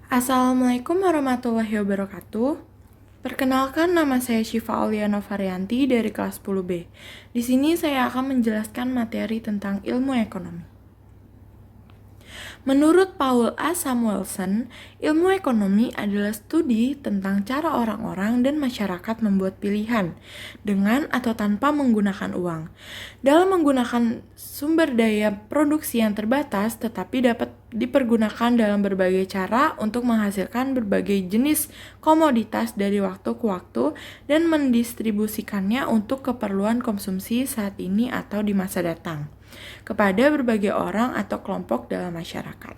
Assalamualaikum warahmatullahi wabarakatuh. Perkenalkan, nama saya Syifa Auliana Varianti dari kelas 10B. Di sini saya akan menjelaskan materi tentang ilmu ekonomi. Menurut Paul A. Samuelson, ilmu ekonomi adalah studi tentang cara orang-orang dan masyarakat membuat pilihan dengan atau tanpa menggunakan uang. Dalam menggunakan sumber daya produksi yang terbatas tetapi dapat dipergunakan dalam berbagai cara untuk menghasilkan berbagai jenis komoditas dari waktu ke waktu dan mendistribusikannya untuk keperluan konsumsi saat ini atau di masa datang kepada berbagai orang atau kelompok dalam masyarakat.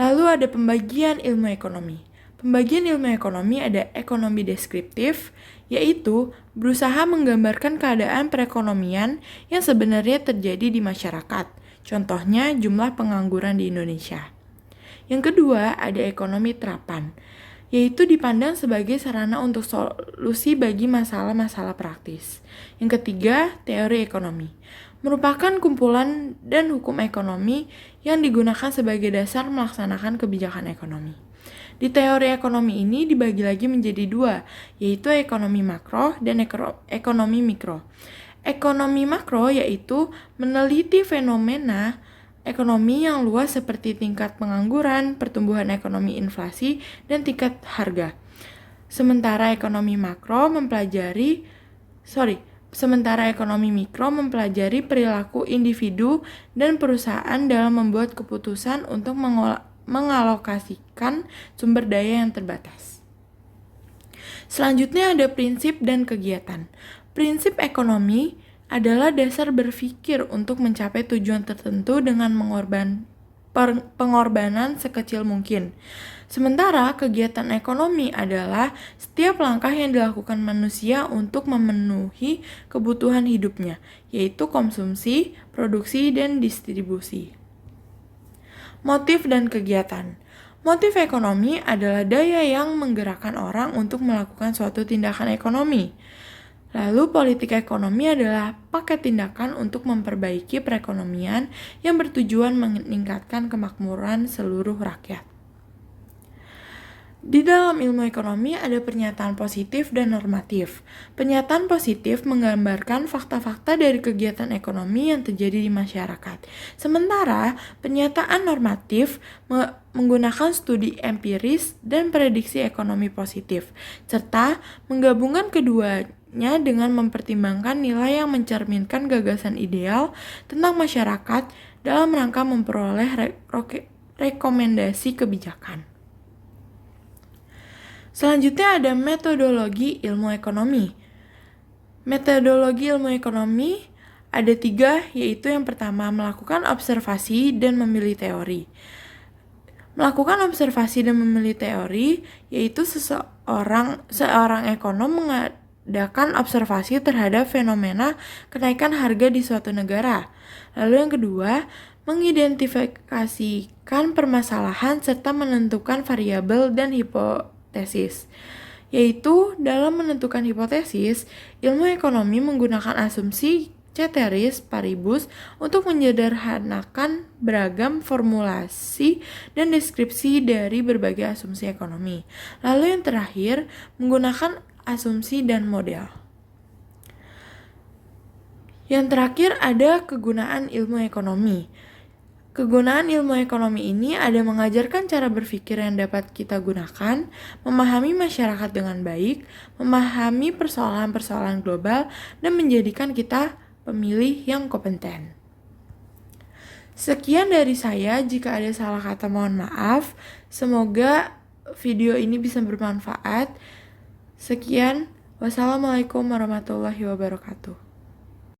Lalu ada pembagian ilmu ekonomi. Pembagian ilmu ekonomi ada ekonomi deskriptif, yaitu berusaha menggambarkan keadaan perekonomian yang sebenarnya terjadi di masyarakat. Contohnya jumlah pengangguran di Indonesia. Yang kedua ada ekonomi terapan, yaitu dipandang sebagai sarana untuk solusi bagi masalah-masalah praktis. Yang ketiga, teori ekonomi, merupakan kumpulan dan hukum ekonomi yang digunakan sebagai dasar melaksanakan kebijakan ekonomi. Di teori ekonomi ini dibagi lagi menjadi dua, yaitu ekonomi makro dan ekonomi mikro. Ekonomi makro yaitu meneliti fenomena ekonomi yang luas seperti tingkat pengangguran, pertumbuhan ekonomi inflasi, dan tingkat harga. Sementara ekonomi mikro mempelajari perilaku individu dan perusahaan dalam membuat keputusan untuk mengalokasikan sumber daya yang terbatas. Selanjutnya ada prinsip dan kegiatan. Prinsip ekonomi adalah dasar berpikir untuk mencapai tujuan tertentu dengan pengorbanan sekecil mungkin. Sementara kegiatan ekonomi adalah setiap langkah yang dilakukan manusia untuk memenuhi kebutuhan hidupnya, yaitu konsumsi, produksi, dan distribusi. Motif dan kegiatan. Motif ekonomi adalah daya yang menggerakkan orang untuk melakukan suatu tindakan ekonomi. Lalu politik ekonomi adalah paket tindakan untuk memperbaiki perekonomian yang bertujuan meningkatkan kemakmuran seluruh rakyat. Di dalam ilmu ekonomi ada pernyataan positif dan normatif. Pernyataan positif menggambarkan fakta-fakta dari kegiatan ekonomi yang terjadi di masyarakat. Sementara pernyataan normatif menggunakan studi empiris dan prediksi ekonomi positif, serta menggabungkan keduanya dengan mempertimbangkan nilai yang mencerminkan gagasan ideal tentang masyarakat dalam rangka memperoleh rekomendasi kebijakan. Selanjutnya ada metodologi ilmu ekonomi. Metodologi ilmu ekonomi ada 3, yaitu yang pertama melakukan observasi dan memilih teori. Melakukan observasi dan memilih teori yaitu seorang ekonom mengadakan observasi terhadap fenomena kenaikan harga di suatu negara. Lalu yang kedua, mengidentifikasikan permasalahan serta menentukan variabel dan hipotesis. Yaitu dalam menentukan hipotesis, ilmu ekonomi menggunakan asumsi ceteris paribus untuk menyederhanakan beragam formulasi dan deskripsi dari berbagai asumsi ekonomi. Lalu yang terakhir, menggunakan asumsi dan model. Yang terakhir ada kegunaan ilmu ekonomi. Kegunaan ilmu ekonomi ini ada mengajarkan cara berpikir yang dapat kita gunakan, memahami masyarakat dengan baik, memahami persoalan-persoalan global, dan menjadikan kita pemilih yang kompeten. Sekian dari saya, jika ada salah kata mohon maaf. Semoga video ini bisa bermanfaat. Sekian, wassalamualaikum warahmatullahi wabarakatuh.